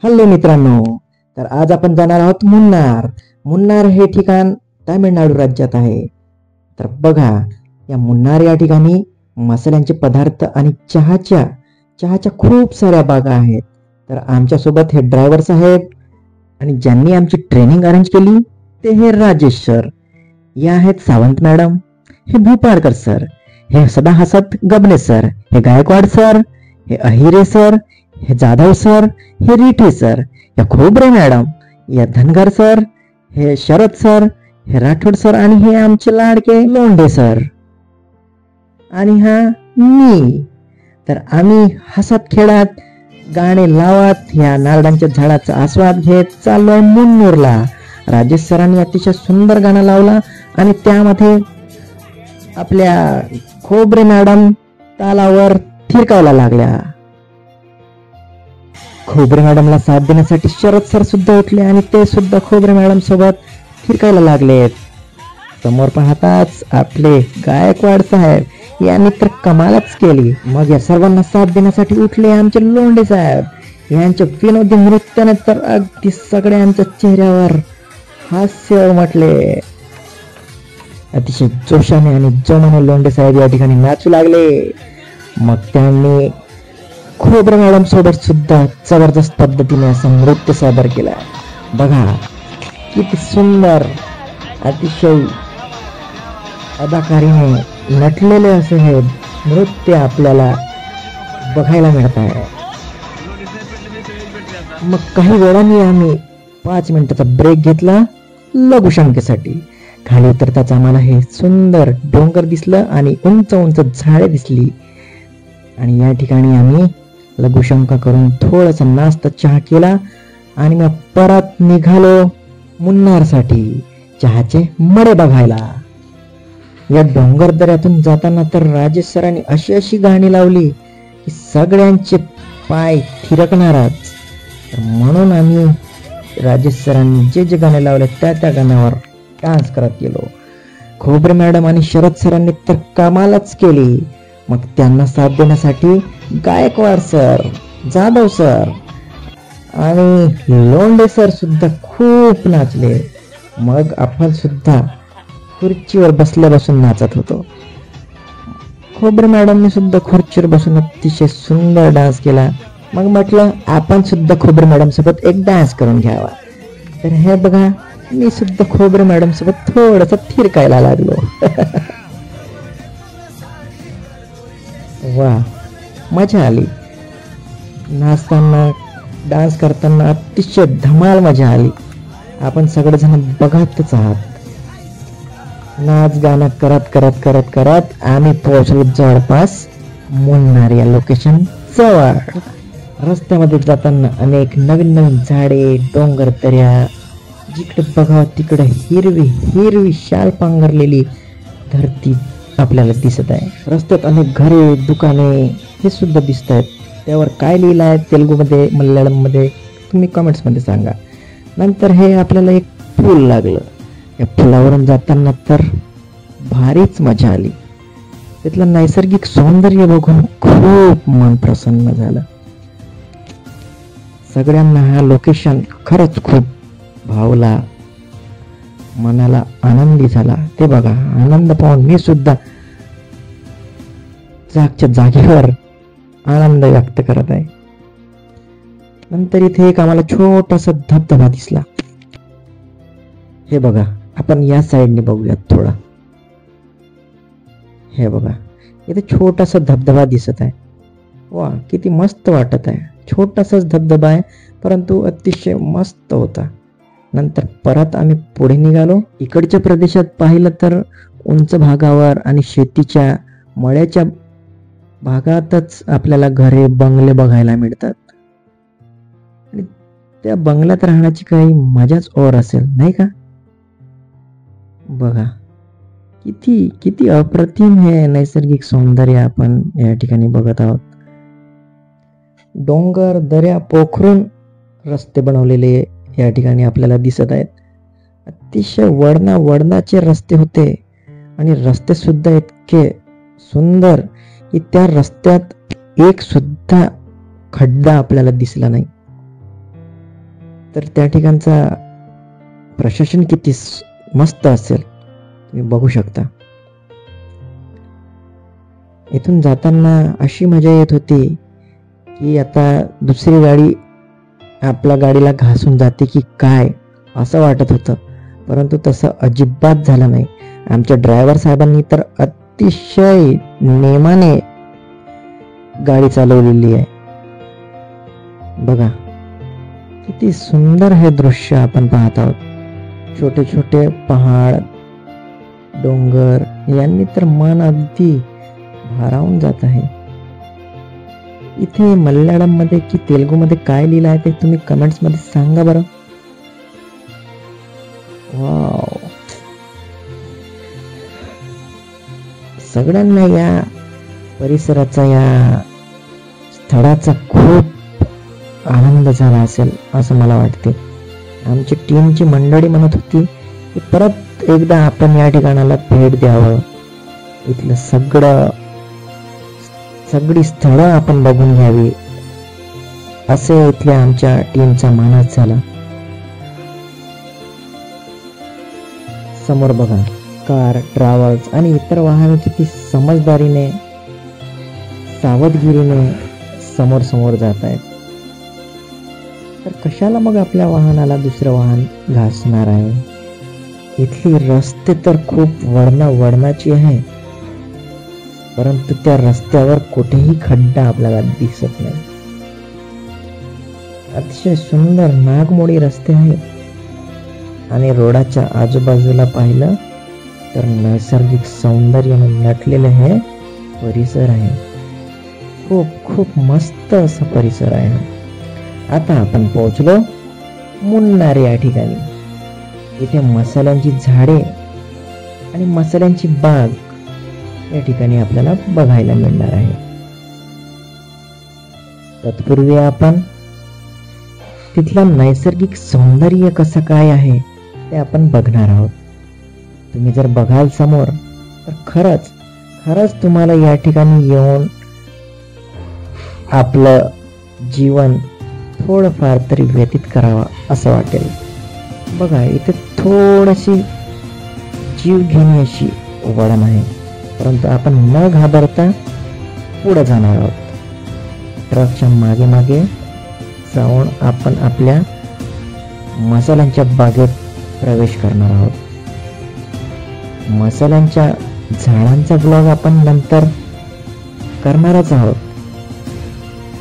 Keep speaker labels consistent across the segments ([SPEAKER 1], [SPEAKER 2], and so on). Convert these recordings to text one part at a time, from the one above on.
[SPEAKER 1] Hello मित्रांनो, तर आज आपण जाणार आहोत मुन्नार. मुन्नार हे ठिकाण तामिळनाडू राज्यात आहे. तर बघा, या मुन्नार या ठिकाणी मसाल्यांचे पदार्थ आणि चहाच्या खूप साऱ्या बागा आहेत. तर आमच्यासोबत हे ड्रायव्हर साहेब आणि ज्यांनी आमची ट्रेनिंग अरेंज केली ते हे राजेश सर. हे आहेत सावंत मॅडम, हे भूपाळकर सर, हे सदा हसत गबने सर, हे गायकवाड सर, हे अहिरे सर, हे जाधव सर, हे रिठे सर, या खोबरे मॅडम, या धनगर सर, हे शरद सर, हे राठोड सर आणि हे आमचे लाडके लोंढे सर आणि हा मी. तर आम्ही हसत खेळत गाणे लावत या नारळांच्या झाडाचा आस्वाद घेत चाललोय मुन्नूरला. राजेश सरांनी अतिशय सुंदर गाणं लावला आणि त्यामध्ये आपल्या खोबरे मॅडम तालावर थिरकायला लागल्या. खोबरे मॅडमला साथ देण्यासाठी शरद सर सुद्धा उठले आणि ते सुद्धा खोबरे मॅडम सोबत फिरकायला लागलेत. समोर पाहताच आपले गायकवाड साहेब यांनी तर कमालच केली. मग या सर्वांना साथ देण्यासाठी उठले आमचे लोंढे साहेब. यांच्या विनोदी नृत्याने तर अगदी सगळ्यांच्या चेहऱ्यावर हास्य उमटले. अतिशय जोशाने आणि जोमाने लोंढे साहेब या ठिकाणी नाचू लागले. मग त्यांनी खोबरे मॅडम सोबत सुद्धा जबरदस्त पद्धतीने असं नृत्य सादर केलं. बघा किती सुंदर अतिशय अदाकारीने नटलेले असे हे नृत्य आपल्याला बघायला मिळत आहे. मग काही वेळाने आम्ही 5 मिनिटाचा ब्रेक घेतला लघुशंकेसाठी. खाली उतरताच आम्हाला हे सुंदर डोंगर दिसलं आणि उंच उंच झाडे दिसली आणि या ठिकाणी आम्ही लघुशंका करून थोडासा नाश्ता चहा केला आणि मग परत निघालो मुन्नारसाठी चहाचे मडे बघायला. या डोंगर दऱ्यातून जाताना तर राजेश सरांनी अशी गाणी लावली की सगळ्यांचे पाय थिरकणारच. म्हणून आम्ही राजेश सरांनी जे गाणे लावले त्या गाण्यावर डान्स करत गेलो. खोबरे मॅडम आणि शरद सरांनी तर कमालच केली. मग त्यांना साथ देण्यासाठी गायकवाड सर, जाधव सर आणि लोंढे सर सुद्धा खूप नाचले. मग आपण सुद्धा खुर्चीवर बसून नाचत होतो. खोबरे मॅडमने सुद्धा खुर्चीवर बसून अतिशय सुंदर डान्स केला. मग म्हटलं आपण सुद्धा खोबरे मॅडम सोबत एक डान्स करून घ्यावा. तर हे बघा, मी सुद्धा खोबरे मॅडम सोबत थोडस थिरकायला लागलो. वा, मजा आली. नाचताना डान्स करताना अतिशय धमाल मजा आली. आपण सगळेजण बघतच आहात. नाच गाणं करत करत करत करत आम्ही पोहोचलो जवळपास मुन्नार या लोकेशन जवळ. रस्त्यामध्ये जाताना अनेक नवीन नवीन झाडे, डोंगर दऱ्या, जिकडे बघावं तिकडे हिरवी हिरवी शाल पांघरलेली धरती आपल्याला दिसत आहे. रस्त्यात अनेक घरे, दुकाने हे सुद्धा दिसत आहेत. त्यावर काय लिहिलं आहे तेलुगूमध्ये, मल्याळममध्ये तुम्ही कमेंट्समध्ये सांगा. नंतर हे आपल्याला एक पूल लागलं. या पुलावरून जाताना तर भारीच मजा आली. तिथलं नैसर्गिक सौंदर्य बघून खूप मन प्रसन्न झालं. सगळ्यांना हा लोकेशन खरंच खूप भावला, मनाला आनंदी झाला. ते बघा, आनंद पाहून मी सुद्धा जागच्या जागेवर आनंद व्यक्त करत आहे. नंतर इथे एक आम्हाला छोटासा धबधबा दिसला. हे बघा, आपण या साईडने बघूयात थोडा. हे बघा, इथे छोटासा धबधबा दिसत आहे. वा, किती मस्त वाटत आहे. छोटासाच धबधबा आहे परंतु अतिशय मस्त होता. नंतर परत आम्ही पुढे निघालो. इकडच्या प्रदेशात पाहिलं तर उंच भागावर आणि शेतीच्या मळ्याच्या भागातच आपल्याला घरे, बंगले बघायला मिळतात. आणि त्या बंगल्यात राहण्याची काही मजाच और असेल, नाही का? बघा किती किती अप्रतिम हे नैसर्गिक सौंदर्य आपण या ठिकाणी बघत आहोत. डोंगर, दऱ्या पोखरून रस्ते बनवलेले या ठिकाणी आपल्याला दिसत आहेत. अतिशय वळणाचे रस्ते होते आणि रस्ते सुद्धा इतके सुंदर की त्या रस्त्यात एक सुद्धा खड्डा आपल्याला दिसला नाही. तर त्या ठिकाणचा प्रशासन किती मस्त असेल तुम्ही बघू शकता. इथून जाताना अशी मजा येत होती की आता दुसरी गाडी आपल्या गाडीला घासून जाते की काय असं वाटत होतं, परंतु तसं अजिबात झालं नाही. आमच्या ड्रायव्हर साहेबांनी तर अतिशय नेमाने गाडी चालवलेली आहे. बघा किती सुंदर हे दृश्य आपण पाहत आहोत. छोटे छोटे पहाड, डोंगर यांनी तर मन अगदी भारावून जात आहे. इथे मल्याळम मध्ये की तेलुगू मध्ये काय लिहिलं आहे ते तुम्ही कमेंट्स मध्ये सांगा बरं. वाव, सगळ्यांना या परिसराचा, या स्थळाचा खूप आनंद झाला असेल असं मला वाटते. आमची टीमची मंडळी म्हणत होती की परत एकदा आपण या ठिकाणाला भेट द्यावं, इथलं सगळी स्थळं आपण बघून घ्यावी, असे इथल्या आमच्या टीमचा मानस झाला. समोर बघा कार, ट्रॅव्हल्स आणि इतर वाहन किती समजदारीने, सावधगिरीने समोर समोर जात आहेत. तर कशाला मग आपल्या वाहनाला दुसरं वाहन घासणार आहे. इथली रस्ते तर खूप वळणाची आहे, परंतु त्या रस्त्यावर कुठेही खड्डा आपल्याला दिसत नाही. अतिशय सुंदर नागमोडी रस्ते आहेत आणि रोडाच्या आजूबाजूला पाहिलं तर नैसर्गिक सौंदर्याने नटलेले हे परिसर आहे. खूप खूप मस्त असा परिसर आहे. आता आपण पोहोचलो मुन्नार या ठिकाणी. इथे मसाल्यांची झाडे आणि मसाल्यांची बाग या ठिकाणी आपल्याला बघायला मिळणार आहे. तत्पूर्वी आपण तिथला नैसर्गिक सौंदर्य कसं काय आहे ते आपण बघणार आहोत. तुम्ही जर बघाल समोर तर खरंच तुम्हाला या ठिकाणी येऊन आपलं जीवन थोडंफार तरी व्यतीत करावा असं वाटेल. बघा इथे थोडीशी जीव घेणी अशी वळण आहे, परंतु आपण न घाबरता पुढे जाणार आहोत. ट्रकच्या मागे मागे जाऊन आपण आपल्या मसाल्यांच्या बागेत प्रवेश करणार आहोत. मसाल्यांच्या झाडांचा ब्लॉग आपण नंतर करणारच आहोत.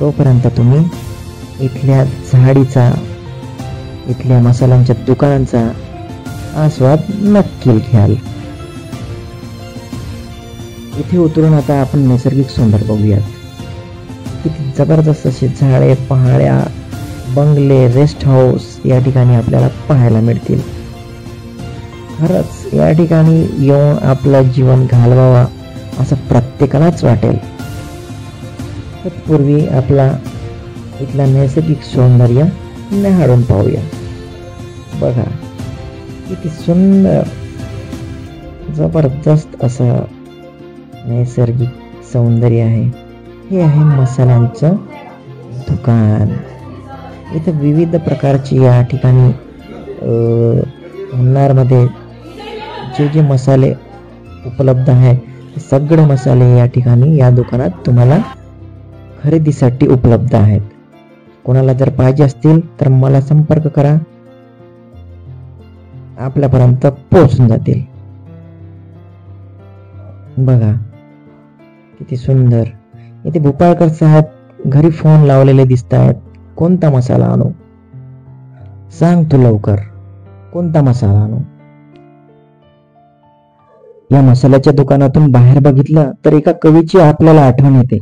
[SPEAKER 1] तोपर्यंत तुम्ही इथल्या झाडीचा, इथल्या मसाल्यांच्या दुकानांचा आस्वाद नक्की घ्याल. इथे उतरून आता आपण नैसर्गिक सौंदर्य बघूयात. किती जबरदस्त असे झाडे, पहाड्या, बंगले, रेस्ट हाऊस या ठिकाणी आपल्याला पाहायला मिळतील. खरंच या ठिकाणी येऊन आपलं जीवन घालवावा असं प्रत्येकालाच वाटेल. तत्पूर्वी आपला इथला नैसर्गिक सौंदर्य न्याहाळून पाहूया. बघा किती सुंदर जबरदस्त असं नैसर्गिक सौंदर्य आहे. हे आहे मसाल्यांचं दुकान. इथे विविध प्रकारची या ठिकाणी मुन्नारमध्ये जे मसाले उपलब्ध आहेत सगळे मसाले या ठिकाणी या दुकानात तुम्हाला खरेदीसाठी उपलब्ध आहेत. कोणाला जर पाहिजे असतील तर मला संपर्क करा, आपल्यापर्यंत पोहोचून जातील. बघा किती सुंदर. इथे भूपाळकर साहेब घरी फोन लावलेले दिसत आहेत. कोणता मसाला आणू, सांग तू लवकर, कोणता मसाला आणू. या मसाल्याच्या दुकानातून बाहेर बघितलं तर एका कवीची आपल्याला आठवण येते.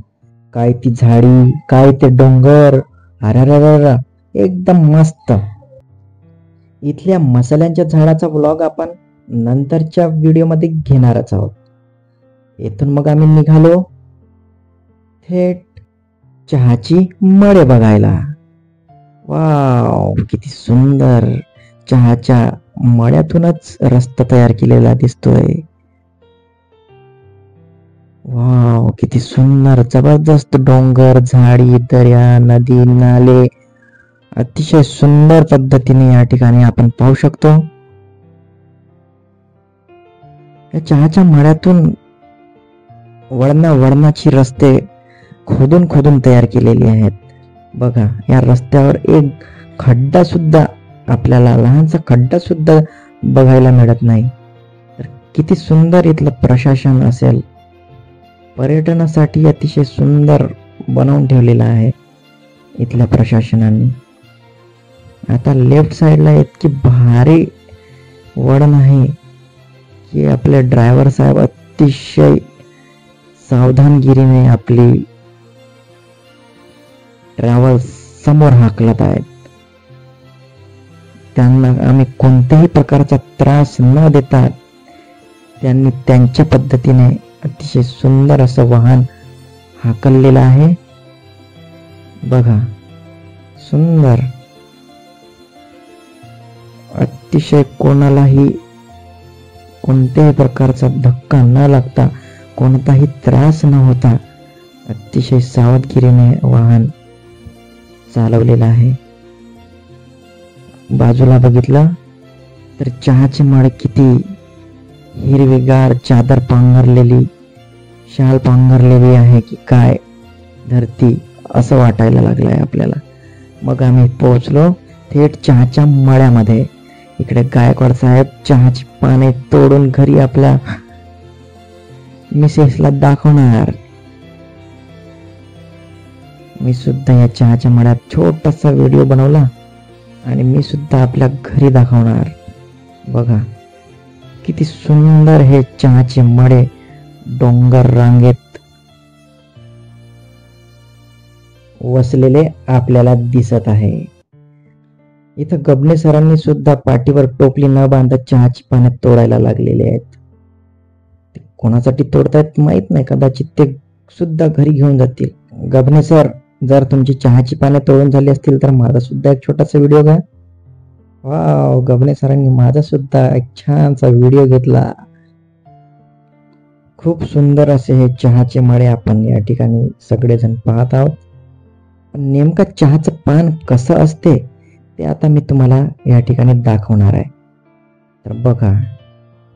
[SPEAKER 1] काय ती झाडी, काय ते डोंगर, अरे एकदम मस्त. इथल्या मसाल्यांच्या झाडाचा व्लॉग आपण नंतरच्या व्हिडिओमध्ये घेणारच आहोत. इथून मग आम्ही निघालो थेट चहाची मळे बघायला. वाव किती सुंदर. चहाच्या मळ्यातूनच रस्ता तयार केलेला दिसतोय. वाव किती सुंदर. जबरदस्त डोंगर, झाडी, दर्या, नदी, नाले अतिशय सुंदर पद्धतीने या ठिकाणी आपण पाहू शकतो. या चहाच्या मळ्यातून वळणाची रस्ते खोदून खोदून तयार केलेली आहेत. बघा, या रस्त्यावर एक खड्डा सुद्धा, आपल्याला लहानसा खड्डा सुद्धा बघायला मिळत नाही. तर किती सुंदर इथलं प्रशासन असेल. पर्यटनासाठी अतिशय सुंदर बनवून ठेवलेलं आहे इथल्या प्रशासनाने. आता लेफ्ट साइडला इतकी भारी वळण आहे की आपले ड्रायव्हर साहेब अतिशय सावधानगिरीने आपली ट्रॅव्हल्स समोर हाकलत आहेत. त्यांना आम्ही कोणत्याही प्रकारचा त्रास न देता त्यांनी त्यांच्या पद्धतीने अतिशय सुंदर असं वाहन हाकललेलं आहे. बघा, सुंदर, अतिशय कोणालाही कोणत्याही प्रकारचा धक्का न लागता, कोणताही त्रास न होता अतिशय सावधगिरीने वाहन चालवलेलं आहे. बाजूला बघितलं तर चहाचे मळे किती हिरवीगार, चादर पांघरलेली, शाल पांघरलेली आहे की काय धरती, असं वाटायला लागलंय आपल्याला. मग आम्ही पोहोचलो थेट चहाच्या मळ्यामध्ये. इकडे गायकवाड साहेब चहाची पाने तोडून घरी आपल्या मिसेसला दाखवणार. मी सुद्धा या चहाच्या मळ्यात छोटासा व्हिडिओ बनवला आणि मी सुद्धा आपल्या घरी दाखवणार. बघा किती सुंदर हे चहाचे मळे डोंगर रांगेत वसलेले आपल्याला दिसत आहे. इथं गबने सरांनी सुद्धा पाठीवर टोपली न बांधता चहाची पाने तोडायला लागलेले आहेत. ते कोणासाठी तोडतायत माहित नाही, कदाचित ते सुद्धा घरी घेऊन जातील. गबने सर, जर तुमची चहाची पाने तोडून झाली असतील तर माझा सुद्धा एक छोटासा व्हिडिओ घ्या. वाव, गबने सरांनी माझा सुद्धा एक छानसा व्हिडिओ घेतला. खूप सुंदर असे हे चहाचे मळे आपण या ठिकाणी सगळेजण पाहत आहोत. पण नेमका चहाचं पान कसं असते ते आता मी तुम्हाला या ठिकाणी दाखवणार आहे. तर बघा,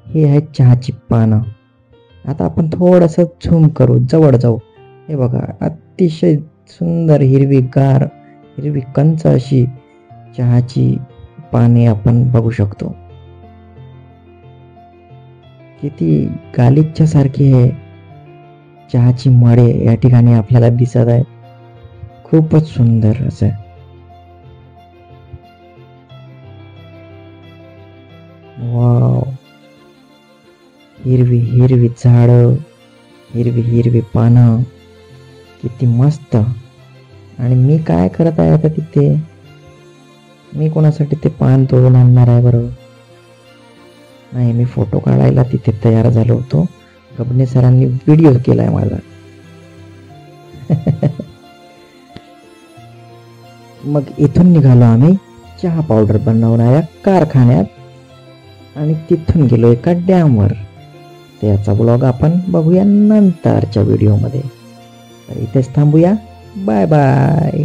[SPEAKER 1] ही आहे चहाची पानं. आता आपण थोडंसं झूम करू, जवळ जाऊ. हे बघा, अतिशय सुंदर हिरवीगार, हिरवी कंच अशी चहाची पाने आपण बघू शकतो. किती गालिच्या सारखी हे चहाची मळे या ठिकाणी आपल्याला दिसत आहे. खूपच सुंदर असं. वाव, हिरवी हिरवी झाडं, हिरवी हिरवी पानं, किती मस्त. आणि मी काय करत आहे आता तिथे? मी कोणासाठी ते पान तोडून आणणार आहे बरोबर? नाही, मी फोटो काढायला तिथे तयार झालो होतो. गबने सरांनी व्हिडिओ केलाय माझा. मग इथून निघालो आम्ही चहा पावडर बनवणाऱ्या कारखान्यात आणि तिथून गेलो एका डॅमवर. त्याचा ब्लॉग आपण बघूया नंतरच्या व्हिडिओमध्ये. तर इथेच थांबूया. Bye bye.